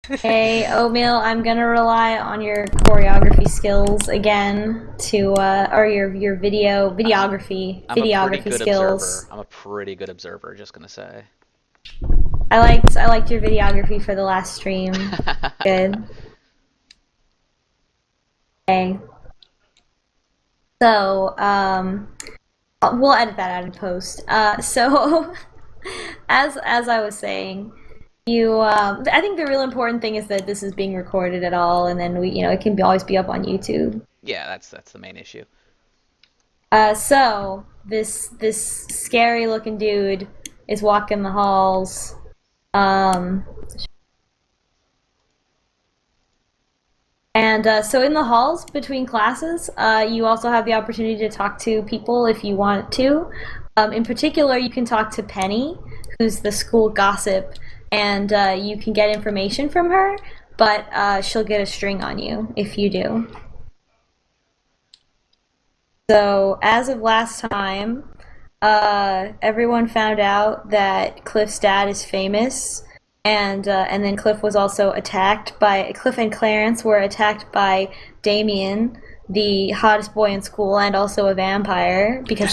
Hey, Oatmeal, I'm gonna rely on your choreography skills again to, or your I'm a pretty videography good skills. observer. I'm a pretty good observer, just gonna say. I liked your videography for the last stream. Good. Okay. So, we'll edit that out in post. So, as I was saying, I think the real important thing is that this is being recorded at all, and then it can always be up on YouTube. Yeah, that's the main issue. So this scary looking dude is walking the halls. Um, so in the halls between classes, you also have the opportunity to talk to people if you want to. In particular, you can talk to Penny, who's the school gossip, and you can get information from her, but she'll get a string on you if you do. So, as of last time, everyone found out that Cliff's dad is famous, and then Cliff and Clarence were attacked by Damien, the hottest boy in school, and also a vampire because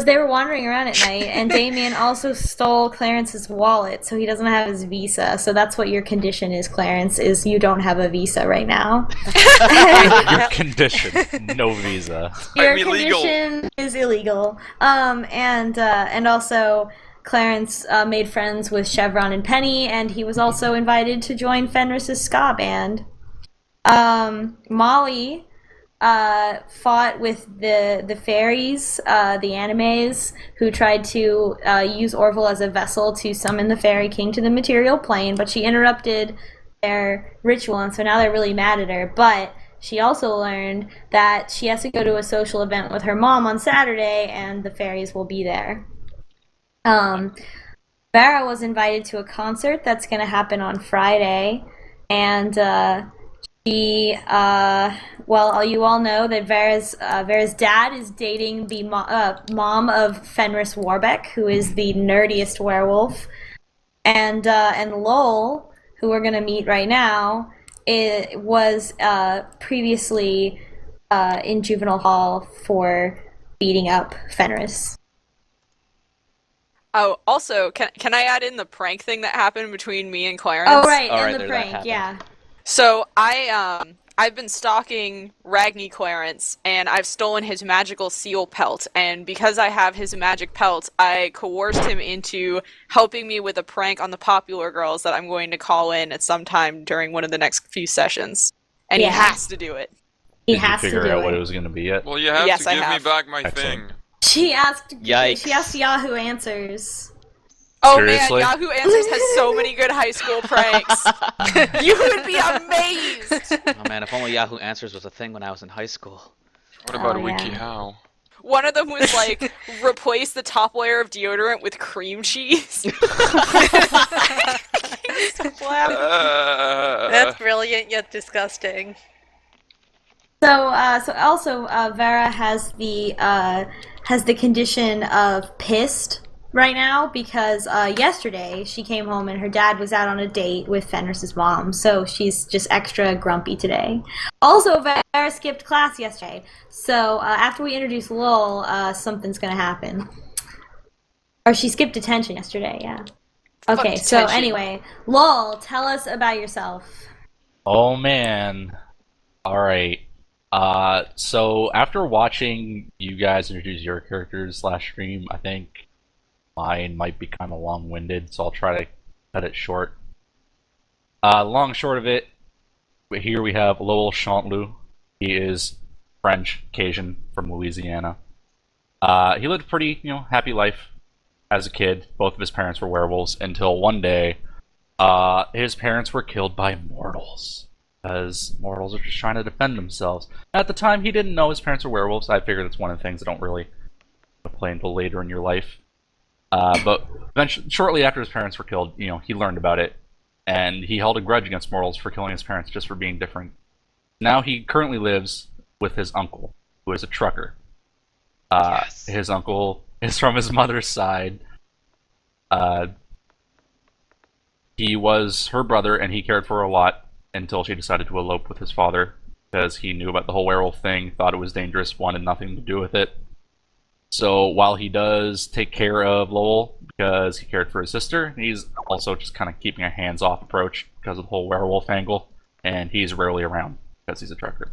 they were wandering around at night, and Damien also stole Clarence's wallet, so he doesn't have his visa. So that's what your condition is, Clarence, is you don't have a visa right now. Your condition, no visa. Your condition is illegal. And also Clarence made friends with Chevron and Penny, and he was also invited to join Fenris's ska band. Molly fought with the fairies, the animes, who tried to use Orville as a vessel to summon the fairy king to the material plane, but she interrupted their ritual, and so now they're really mad at her. But she also learned that she has to go to a social event with her mom on Saturday, and the fairies will be there. Vara was invited to a concert that's going to happen on Friday, and you all know that Vera's dad is dating the mom of Fenris Warbeck, who is the nerdiest werewolf, and Lowell, who we're gonna meet right now, was previously in juvenile hall for beating up Fenris. Oh, also, can I add in the prank thing that happened between me and Clarence? Oh, right, All right, and the prank, yeah. So I've been stalking Ragny Clarence, and I've stolen his magical seal pelt, and because I have his magic pelt, I coerced him into helping me with a prank on the popular girls that I'm going to call in at some time during one of the next few sessions. And Yeah. he has to do it. He Did you has to figure do out what it. it was going to be yet? Well, you have Yes, to I give me have. back my Excellent. thing. She asked Yikes. Yahoo Answers. Oh Seriously? man, Yahoo Answers has so many good high school pranks. You would be amazed! Oh man, if only Yahoo Answers was a thing when I was in high school. What about Oh, yeah. WikiHow? One of them was like, replace the top layer of deodorant with cream cheese. That's brilliant yet disgusting. So also Vara has the condition of pissed right now because yesterday she came home and her dad was out on a date with Fenris's mom, so she's just extra grumpy today. Also, Vara skipped class yesterday, so after we introduce Lowell, something's gonna happen. Or she skipped detention yesterday, yeah. Okay, so detention. anyway, Lowell, tell us about yourself. Oh man. Alright. So after watching you guys introduce your characters last stream, I think mine might be kind of long-winded, so I'll try to cut it short. Long and short of it, here we have Lowell Chanteloup. He is French, Cajun, from Louisiana. He lived a pretty, happy life as a kid. Both of his parents were werewolves until one day, his parents were killed by mortals. Because mortals are just trying to defend themselves. At the time, he didn't know his parents were werewolves. I figure that's one of the things that don't really play until later in your life. But eventually, shortly after his parents were killed, he learned about it. And he held a grudge against mortals for killing his parents just for being different. Now he currently lives with his uncle, who is a trucker. Yes. His uncle is from his mother's side. he was her brother, and he cared for her a lot until she decided to elope with his father because he knew about the whole werewolf thing, thought it was dangerous, wanted nothing to do with it. So while he does take care of Lowell because he cared for his sister, he's also just kind of keeping a hands-off approach because of the whole werewolf angle, and he's rarely around because he's a trucker.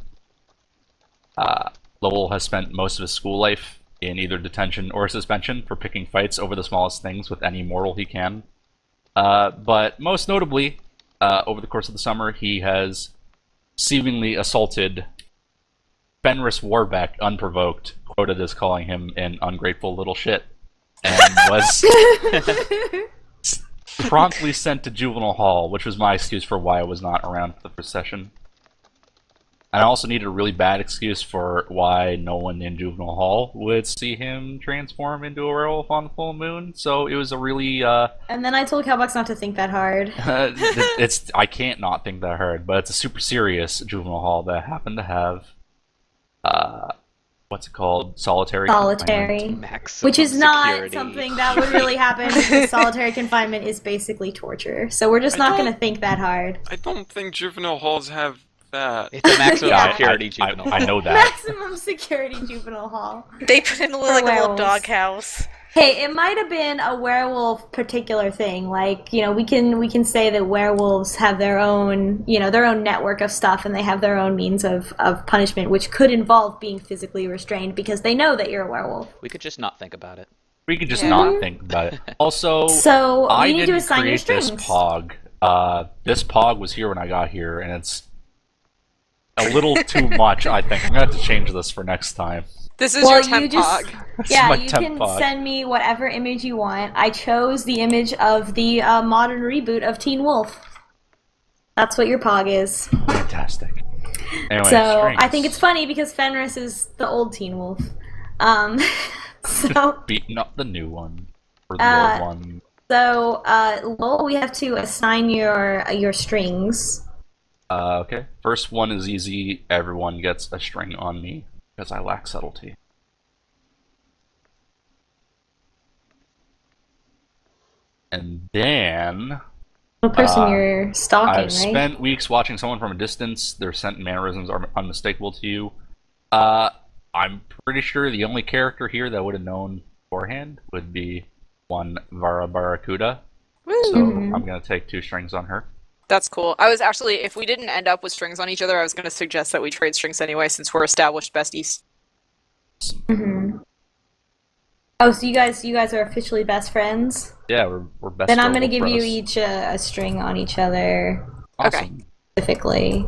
Lowell has spent most of his school life in either detention or suspension for picking fights over the smallest things with any mortal he can. But most notably, over the course of the summer, he has seemingly assaulted Fenris Warbeck unprovoked, quoted as calling him an ungrateful little shit, and was promptly sent to juvenile hall, which was my excuse for why I was not around for the first session. And I also needed a really bad excuse for why no one in juvenile hall would see him transform into a werewolf on the full moon. So it was a really And then I told Kaubocks not to think that hard. I can't not think that hard, but it's a super serious juvenile hall that happened to have what's it called? Solitary confinement. Maximum Which is not security. something that would really happen because solitary confinement is basically torture. So we're just not going to think that hard. I don't think juvenile halls have that. It's a maximum Yeah, security juvenile. I know that. Maximum security juvenile hall. They put in like a little werewolves. doghouse. Hey, it might have been a werewolf particular thing. Like, you know, we can say that werewolves have their own, you know, their own network of stuff, and they have their own means of punishment, which could involve being physically restrained because they know that you're a werewolf. We could just not think about it. We could just not think about it. Also, So I we need to didn't assign your create this strings. pog. This pog was here when I got here, and it's a little too much, I think. I'm going to have to change this for next time. This is Well, your you temp just- pog. This is Yeah, my you temp can pog. send me whatever image you want. I chose the image of the modern reboot of Teen Wolf. That's what your pog is. Fantastic. Anyway, So strings. I think it's funny because Fenris is the old Teen Wolf. So Beating up the new one. Or the old one. Lowell, we have to assign your strings. Okay. First one is easy. Everyone gets a string on me because I lack subtlety. And then The person you're stalking, I've right? spent weeks watching someone from a distance. Their scent and mannerisms are unmistakable to you. I'm pretty sure the only character here that would have known beforehand would be one Vara Barracuda. So Mhm. I'm going to take 2 strings on her. That's cool. I was actually, if we didn't end up with strings on each other, I was going to suggest that we trade strings anyway, since we're established besties. Mhm. Oh, so you guys are officially best friends? Yeah, we're best. Then I'm gonna werewolf give you bros. each a string on each other Awesome. specifically.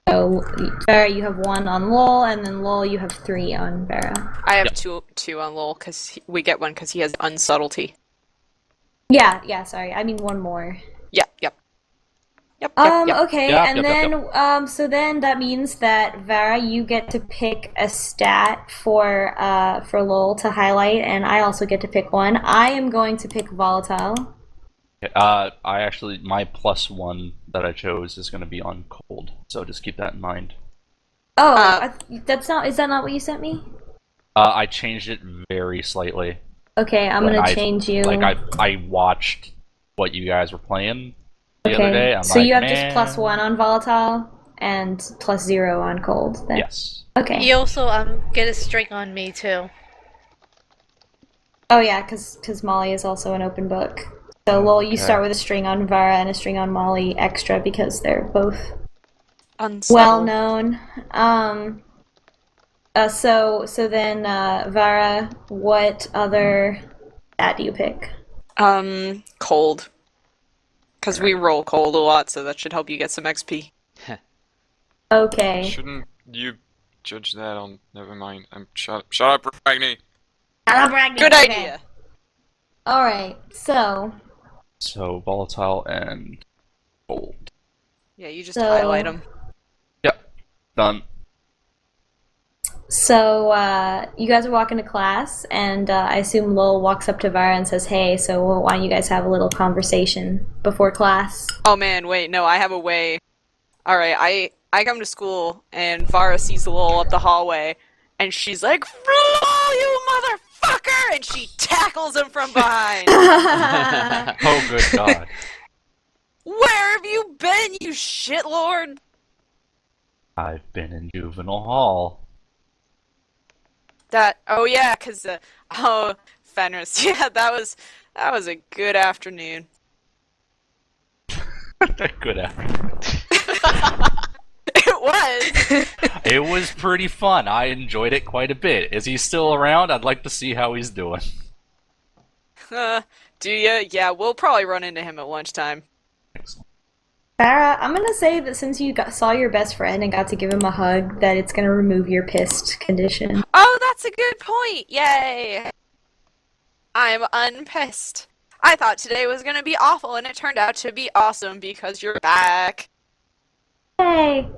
So Vara, you have 1 on Lowell, and then Lowell, you have 3 on Vara. I have Yep. two on Lowell, because we get one because he has unsubtlety. Yeah. Sorry, I mean 1 more. Yep. Okay, Yep, and yep, then so then that means that Vara, you get to pick a stat for Lowell to highlight, and I also get to pick one. I am going to pick volatile. I actually, my +1 that I chose is going to be on cold, so just keep that in mind. Oh, Uh, that's not. Is that not what you sent me? I changed it very slightly. Okay, I'm When gonna change you. Like I watched what you guys were playing the other day. I'm so like, you have man. just +1 on volatile and +0 on cold. Then. Yes. Okay. You also get a string on me too. Oh yeah, because Molly is also an open book. So Lowell, you Okay. start with a string on Vara and a string on Molly extra because they're both Unsubtle. well known. So then Vara, what other stat do you pick? Cold. Because we roll cold a lot, so that should help you get some XP. Okay. Shouldn't you judge that on? Never mind. Shut up, Ragny. Good idea. All right. So So volatile and cold. Yeah, you just So- highlight them. Yep. Done. you guys are walking to class, and I assume Lowell walks up to Vara and says, "Hey, so why don't you guys have a little conversation before class?" Oh man, wait, no, I have a way. Alright, I come to school, and Vara sees Lowell up the hallway, and she's like, "Lowell, you motherfucker!" And she tackles him from behind. Oh, good God. Where have you been, you shitlord? I've been in juvenile hall. Oh yeah, 'cause oh, Fenris, yeah, that was a good afternoon. Good afternoon. It was. It was pretty fun. I enjoyed it quite a bit. Is he still around? I'd like to see how he's doing. Do ya? Yeah, we'll probably run into him at lunchtime. Excellent. Vara, I'm gonna say that since you saw your best friend and got to give him a hug, that it's gonna remove your pissed condition. Oh, that's a good point. Yay! I'm unpissed. I thought today was gonna be awful, and it turned out to be awesome because you're back. Yay!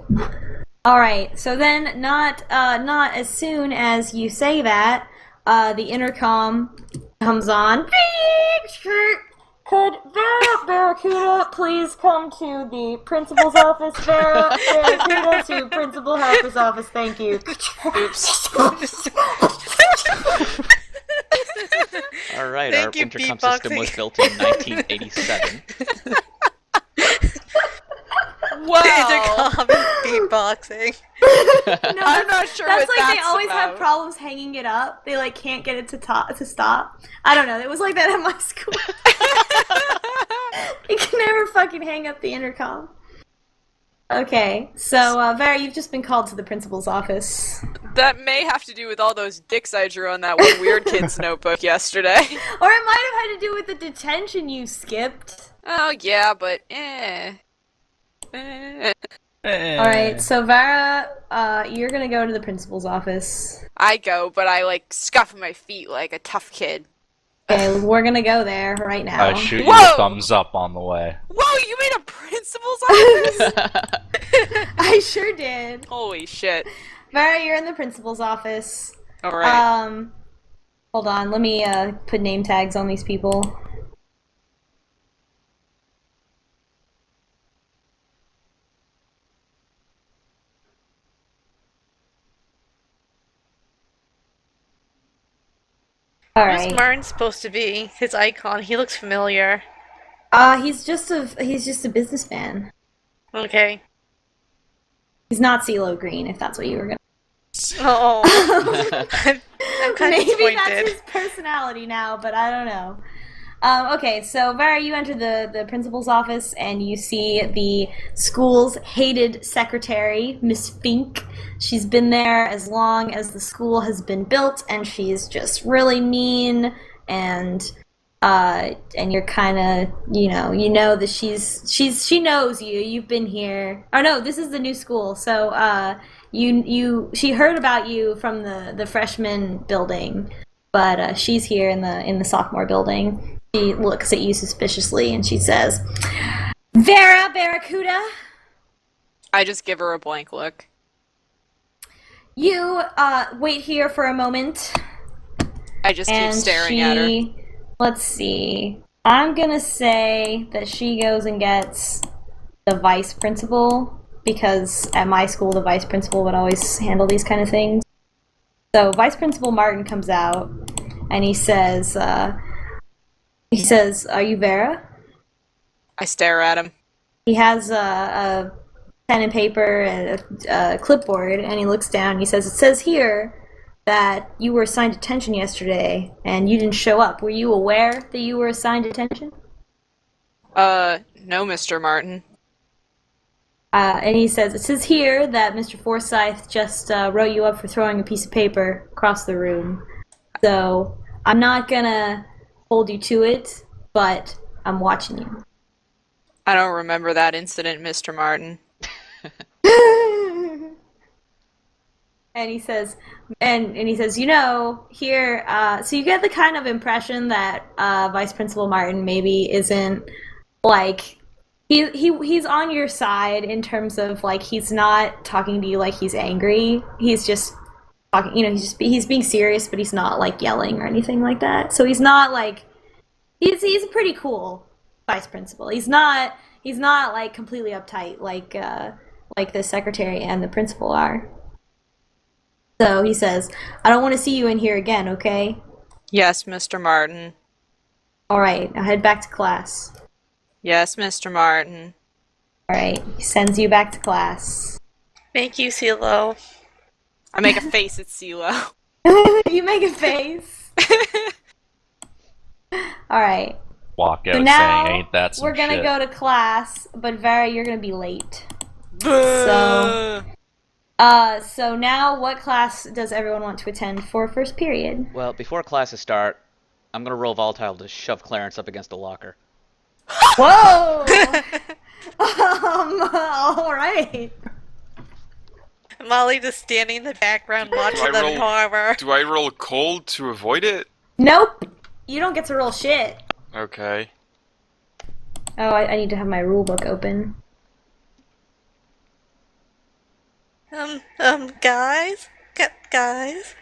Alright, so then not as soon as you say that, the intercom comes on. Could Barracuda please come to the principal's office? Barracuda to principal helper's office, thank you. Oops. All right, Thank our you, intercom beatboxing. system was built in 1987. Wow. Intercom is beatboxing. No, I'm not sure that's what like they that's always have about. problems hanging it up. They like can't get it to stop. I don't know. It was like that at my school. You can never fucking hang up the intercom. Okay, so Vera, you've just been called to the principal's office. That may have to do with all those dicks I drew on that one weird kid's notebook yesterday. Or it might have had to do with the detention you skipped. Oh yeah, but Alright, so Vara, you're gonna go to the principal's office. I go, but I like scuff my feet like a tough kid. Okay, we're gonna go there right now. I shoot you Whoa! a thumbs up on the way. Whoa, you made a principal's office? I sure did. Holy shit. Vara, you're in the principal's office. Alright. Hold on, let me put name tags on these people. Who's Alright. Martin supposed to be? His icon. He looks familiar. He's just a businessman. Okay. He's not CeeLo Green, if that's what you were gonna. Oh. I'm kind of Maybe disappointed. that's his personality now, but I don't know. Okay, so Vara, you enter the principal's office and you see the school's hated secretary, Miss Fink. She's been there as long as the school has been built, and she's just really mean, and you're kind of, you know that she knows you. You've been here. Oh no, this is the new school, so she heard about you from the freshman building, but she's here in the sophomore building. She looks at you suspiciously and she says, "Vara Barracuda, I just give her a blank look. you wait here for a moment." I just keep staring at her. Let's see. I'm gonna say that she goes and gets the vice principal, because at my school the vice principal would always handle these kind of things. So Vice Principal Martin comes out and he says, "Are you Vera?" I stare at him. He has a pen and paper and a clipboard, and he looks down and he says, "It says here that you were assigned detention yesterday and you didn't show up. Were you aware that you were assigned detention?" No, Mr. Martin. And he says, "It says here that Mr. Forsyth just wrote you up for throwing a piece of paper across the room. So I'm not gonna hold you to it, but I'm watching you." I don't remember that incident, Mr. Martin. And he says, here, so you get the kind of impression that Vice Principal Martin maybe isn't, like, he's on your side in terms of, like, he's not talking to you like he's angry. He's just talking, he's being serious, but he's not, like, yelling or anything like that. So he's not, like, he's a pretty cool vice principal. He's not like completely uptight like the secretary and the principal are. So he says, "I don't want to see you in here again, okay?" Yes, Mr. Martin. "All right, now head back to class." Yes, Mr. Martin. Alright, he sends you back to class. Thank you, CeeLo. I make a face at CeeLo. You make a face. Alright. Walk out So now saying, ain't that some we're gonna shit. go to class, but Vara, you're gonna be late. So, So now what class does everyone want to attend for first period? Well, before classes start, I'm gonna roll volatile to shove Clarence up against a locker. Whoa! Alright. Molly just standing in the background watching I them roll- horror. Do I roll cold to avoid it? Nope! You don't get to roll shit. Okay. Oh, I need to have my rule book open. Guys? Guys?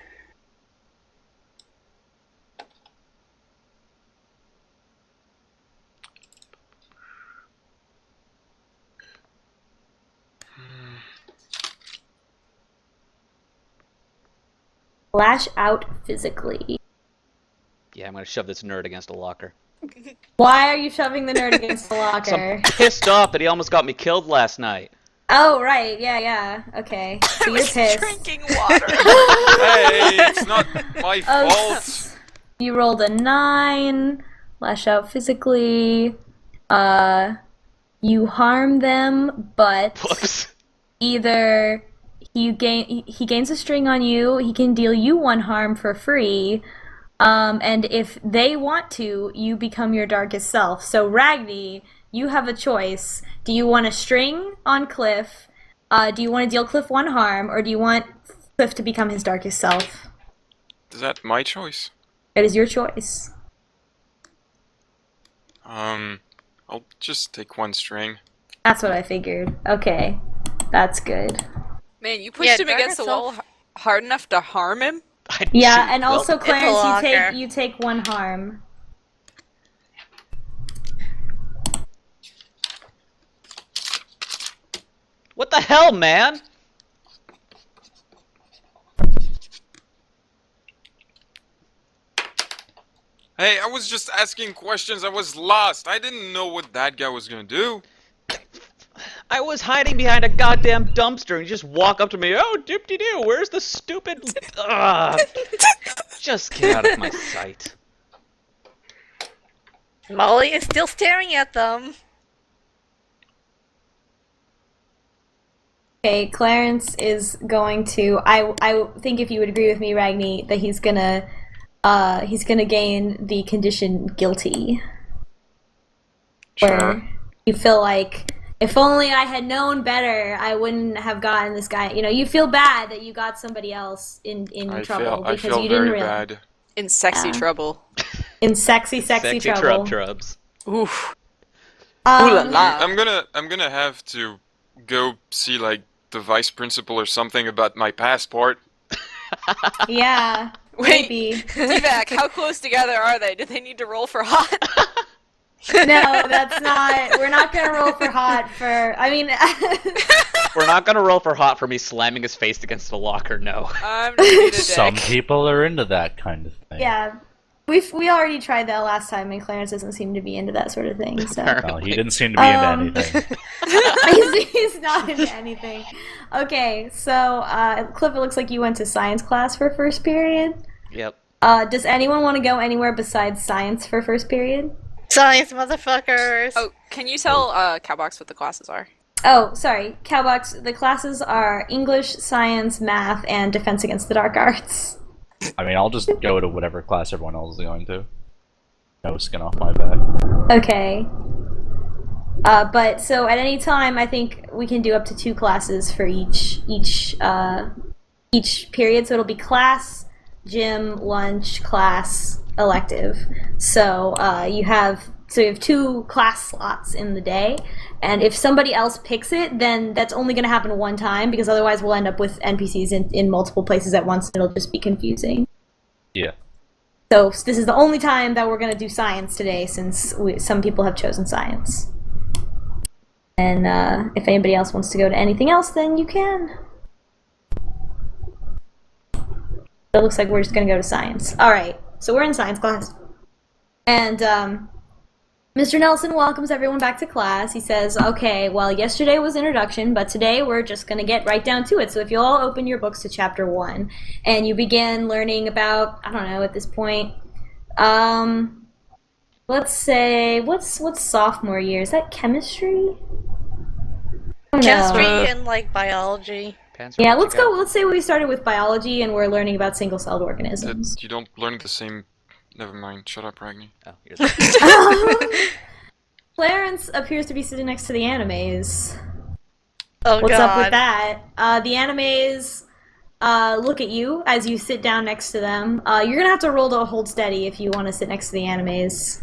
Lash out physically. Yeah, I'm gonna shove this nerd against a locker. Why are you shoving the nerd against the 'Cause locker? I'm pissed off that he almost got me killed last night. Oh, right. Yeah. Okay. So I you're was pissed. drinking water. Hey, it's not my fault. You rolled a 9. Lash out physically. You harm them, but Whoops. either he gains a string on you, he can deal you 1 harm for free, and if they want to, you become your darkest self. So Ragny, you have a choice. Do you want a string on Cliff? Do you want to deal Cliff 1 harm, or do you want Cliff to become his darkest self? Is that my choice? It is your choice. I'll just take 1 string. That's what I figured. Okay, that's good. Man, you pushed Yeah, him against the Dark wall hard enough to harm him? Yeah, Shoot, and well, also Clarence, locker. you take 1 harm. what the hell, man? Hey, I was just asking questions. I was lost. I didn't know what that guy was gonna do. I was hiding behind a goddamn dumpster and you just walk up to me, oh, doop-de-doo, where's the stupid... Ugh. Just get out of my sight. Molly is still staring at them. Okay, Clarence is going to. I think if you would agree with me, Ragny, that he's gonna gain the condition guilty. Sure. Where you feel like, if only I had known better, I wouldn't have gotten this guy. You know, you feel bad that you got somebody else in trouble I because feel you didn't very really. bad. In sexy trouble. In sexy trouble. Trubs. Oof. Ooh la la. I'm gonna have to go see like the vice principal or something about my passport. Yeah. Wait, Maybe. T-Vac, how close together are they? Do they need to roll for hot? No, that's not. We're not gonna roll for hot for. I mean. We're not gonna roll for hot for me slamming his face against the locker, no. I'm just being a dick. Some people are into that kind of thing. Yeah, we already tried that last time, and Clarence doesn't seem to be into that sort of thing. So Well, he didn't seem to be into anything. he's not into anything. Okay, so Cliff, it looks like you went to science class for first period. Yep. Does anyone want to go anywhere besides science for first period? Science, motherfuckers. Oh, can you tell Kaubocks what the classes are? Oh, sorry, Kaubocks. The classes are English, Science, Math, and Defense Against the Dark Arts. I mean, I'll just go to whatever class everyone else is going to. No skin off my back. Okay. But so at any time, I think we can do up to 2 classes for each period. So it'll be class, gym, lunch, class, elective. So you have 2 class slots in the day, and if somebody else picks it, then that's only going to happen 1 time, because otherwise we'll end up with NPCs in multiple places at once, and it'll just be confusing. Yeah. So this is the only time that we're going to do science today, since some people have chosen science. And if anybody else wants to go to anything else, then you can. It looks like we're just going to go to science. All right, so we're in science class. And Mr. Mr. Nelson welcomes everyone back to class. He says, okay, well, yesterday was introduction, but today we're just going to get right down to it. So if you'll all open your books to chapter 1, and you begin learning about, I don't know, at this point, let's say, what's sophomore year? Is that chemistry? Chemistry and, like, biology. Panzer, Yeah, what you got? let's say we started with biology and we're learning about single-celled organisms. You don't learn the same... Never mind. Shut up, Ragny. Oh, here's Clarence appears to be sitting next to the animes. Oh, What's God. up with that? The animes look at you as you sit down next to them. You're gonna have to roll to hold steady if you want to sit next to the animes.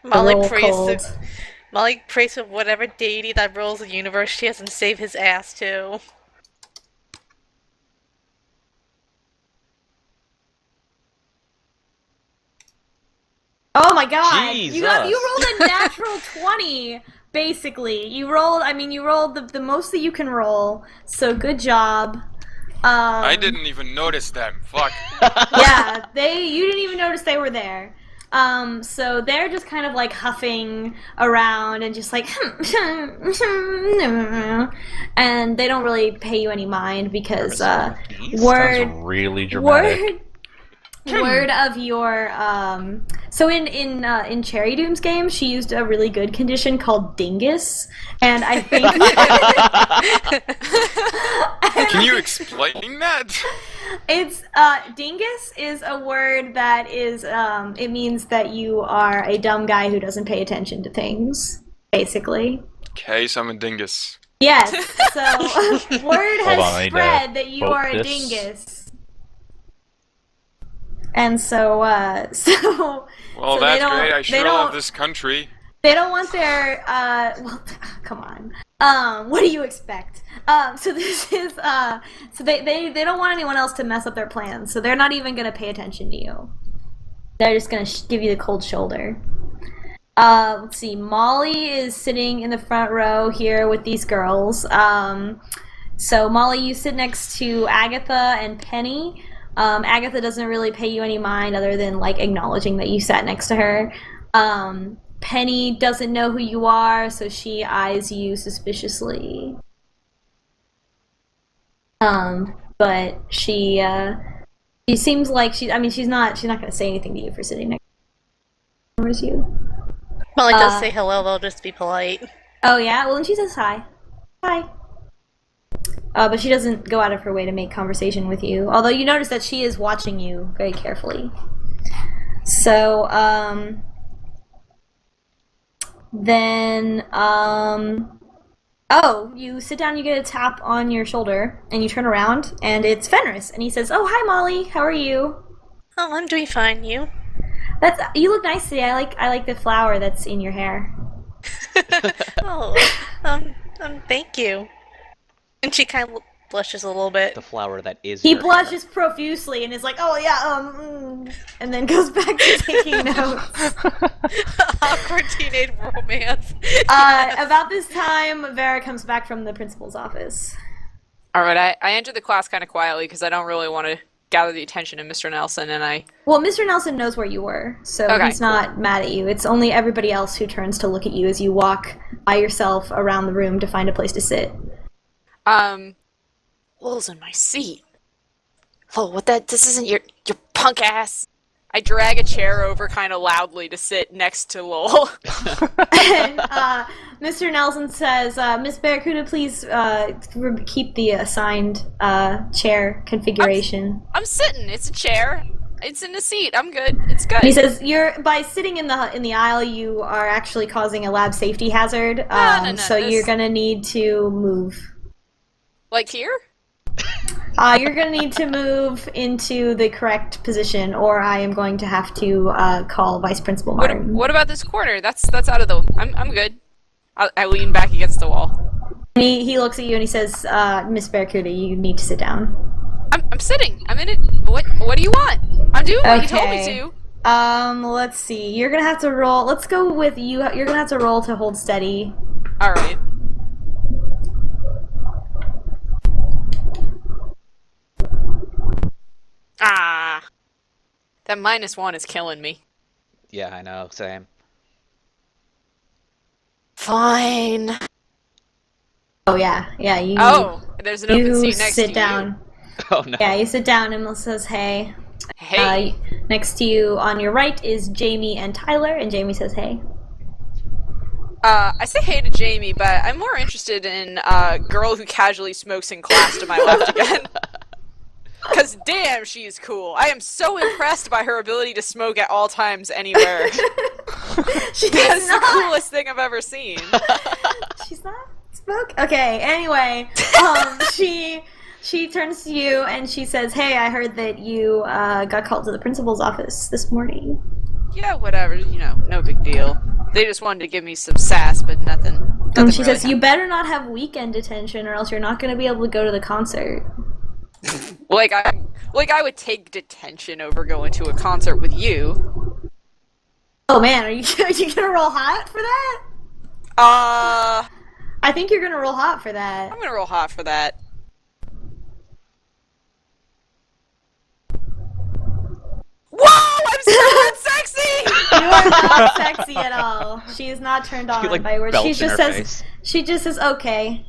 Molly roll prays cold. to... Molly prays to whatever deity that rules the universe she has to save his ass to. Oh my god! You Jesus. rolled a natural 20, basically. You rolled the most that you can roll, so good job. I didn't even notice them. Fuck. Yeah, you didn't even notice they were there. So they're just kind of like huffing around and just like, and they don't really pay you any mind because, Sounds really dramatic. word of your, so in Cherry Doom's game, she used a really good condition called dingus, and I think... Can you explain that? It's, dingus is a word that is, it means that you are a dumb guy who doesn't pay attention to things, basically. Okay, so I'm a dingus. Yes, so word Hold on, I has need to spread that you vote are a this. dingus. And so, Well, so that's great. I sure love this country. They don't want their, well, come on. What do you expect? So this is, so they don't want anyone else to mess up their plans, so they're not even gonna pay attention to you. They're just gonna give you the cold shoulder. Let's see, Molly is sitting in the front row here with these girls. So Molly, you sit next to Agatha and Penny. Agatha doesn't really pay you any mind other than, like, acknowledging that you sat next to her. Penny doesn't know who you are, so she eyes you suspiciously. But she seems like she's not gonna say anything to you for sitting next to you. Molly does say hello, they'll just be polite. Oh yeah? Well, then she says hi. Hi. But she doesn't go out of her way to make conversation with you. Although you notice that she is watching you very carefully. So, then, oh, you sit down, you get a tap on your shoulder, and you turn around, and it's Fenris, and he says, "Oh, hi, Molly. How are you?" Oh, I'm doing fine, you? You look nice today. I like the flower that's in your hair. Oh, thank you. And she kind of blushes a little bit. the flower that is. He your blushes profusely and is like, "Oh yeah, and then goes back to taking notes. Awkward teenage romance. About this time, Vara comes back from the principal's office. Alright, I enter the class kind of quietly because I don't really want to gather the attention of Mr. Nelson, and Well, Mr. Nelson knows where you were, so Okay, he's not mad at you. It's only everybody else who turns to look at you as you walk by yourself around the room to find a place to sit. Lowell's in my seat. Lowell, this isn't your punk ass. I drag a chair over kind of loudly to sit next to Lowell. And Mr. Nelson says, "Miss Barracuda, please keep the assigned chair configuration." I'm sitting. It's a chair. It's in a seat. I'm good. It's good. He says, by sitting in the aisle, you are actually causing a lab safety hazard. No, so you're gonna need to move. Like here? You're gonna need to move into the correct position, or I am going to have to call Vice Principal Martin. What about this corner? That's out of the. I'm good. I lean back against the wall. And he looks at you and he says, "Miss Barracuda, you need to sit down." I'm sitting. I'm in it. What do you want? I'm doing what you told me to. Let's see. You're gonna have to roll. Let's go with you. You're gonna have to roll to hold steady. All right. That -1 is killing me. Yeah, I know. Same. Fine. Oh yeah, yeah. Oh, there's an open You seat next sit to down. Oh no. Yeah, you sit down and Melissa says, "Hey." you. Hey. Next to you on your right is Jamie and Tyler, and Jamie says, "Hey." I say hey to Jamie, but I'm more interested in girl who casually smokes in class to my left again. Cause damn, she's cool. I am so impressed by her ability to smoke at all times, anywhere. She's That's the not. coolest thing I've ever seen. She's not smoke. Okay. Anyway, she turns to you and she says, "Hey, I heard that you got called to the principal's office this morning." Yeah, whatever. You know, no big deal. They just wanted to give me some sass, but nothing. And she really says, "You better not have weekend detention, or else you're not going to be able to go to the concert." Like I would take detention over going to a concert with you. Oh man, are you gonna roll hot for that? I think you're gonna roll hot for that. I'm gonna roll hot for that. Whoa! I'm so unsexy! You are not sexy at all. She is not turned on You, like, by words. belch She in just her says, face. "Okay."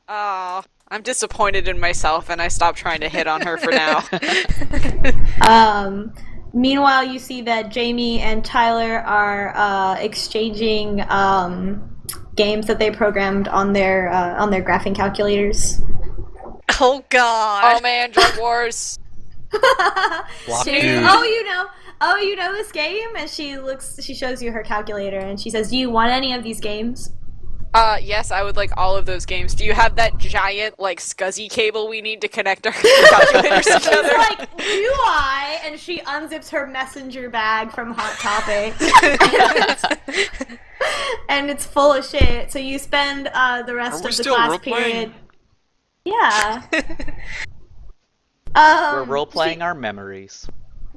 I'm disappointed in myself, and I stopped trying to hit on her for now. Meanwhile, you see that Jamie and Tyler are exchanging games that they programmed on their graphing calculators. Oh god. Oh man, drug wars. Block She- dude. oh, you know this game? And she shows you her calculator, and she says, "Do you want any of these games?" Yes, I would like all of those games. Do you have that giant, like, SCSI cable we need to connect our calculators She's together? like, "Do I?" And she unzips her messenger bag from Hot Topic. And it's full of shit. So you spend the rest Are of we the still class role-playing? period. Yeah. We're role playing our memories.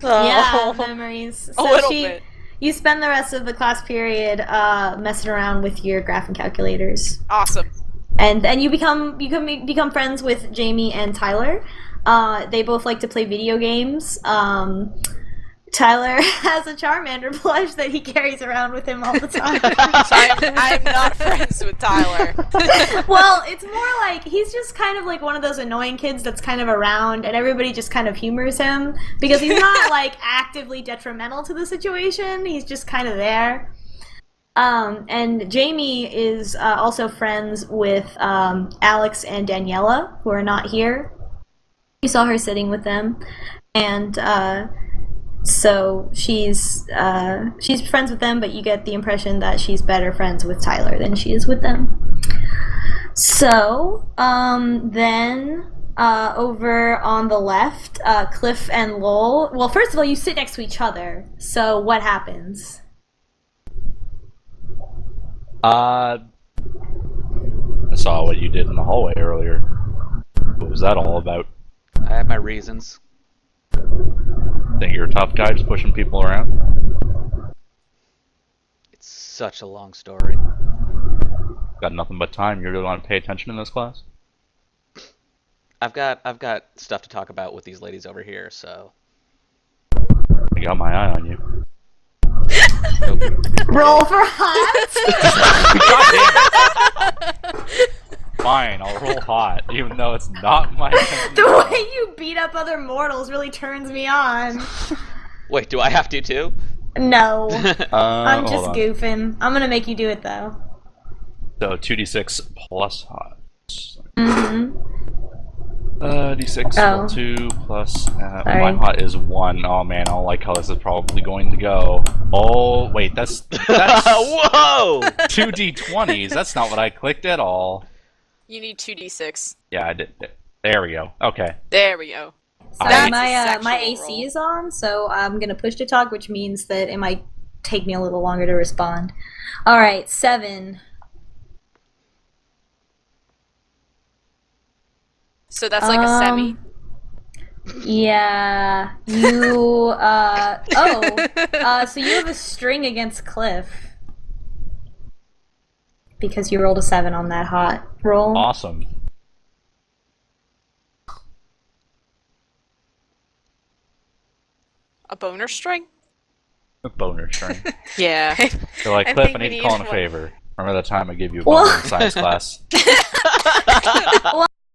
Yeah, memories. A little bit. You spend the rest of the class period messing around with your graphing calculators, Awesome. and you become friends with Jamie and Tyler. They both like to play video games. Tyler has a Charmander plush that he carries around with him all the time. So I'm not friends with Tyler. Well, it's more like he's just kind of like one of those annoying kids that's kind of around, and everybody just kind of humors him because he's not like actively detrimental to the situation. He's just kind of there. And Jamie is also friends with Alex and Daniela, who are not here. You saw her sitting with them, and so she's friends with them, but you get the impression that she's better friends with Tyler than she is with them. So then over on the left, Cliff and Lowell. Well, first of all, you sit next to each other. So what happens? I saw what you did in the hallway earlier. What was that all about? I have my reasons. Think you're a tough guy just pushing people around? It's such a long story. Got nothing but time. You really want to pay attention in this class? I've got stuff to talk about with these ladies over here, so I got my eye on you. Roll for hot. Fine, I'll roll hot, even though it's not my The way you beat up other mortals really turns me on. wait, do I have to too? No, I'm hold just on. goofing. I'm gonna make you do it though. So 2d6 plus hot. Mm-hmm. D6 Oh. 2 plus. My Sorry. hot is 1. Oh man, I don't like how this is probably going to go. Oh, wait, that's Whoa! 2d20s. That's not what I clicked at all. You need 2d6. Yeah, I did. There we go. Okay. There we go. Sorry, That's a my sexual AC roll. is on, so I'm gonna push to talk, which means that it might take me a little longer to respond. All right, 7. So that's like a semi. Yeah, you. So you have a string against Cliff because you rolled a 7 on that hot roll. Awesome. A boner string? Boner string. Yeah. They're like, I Cliff, think I need we to call need in a one. favor. Remember that time I gave you a boner in science class?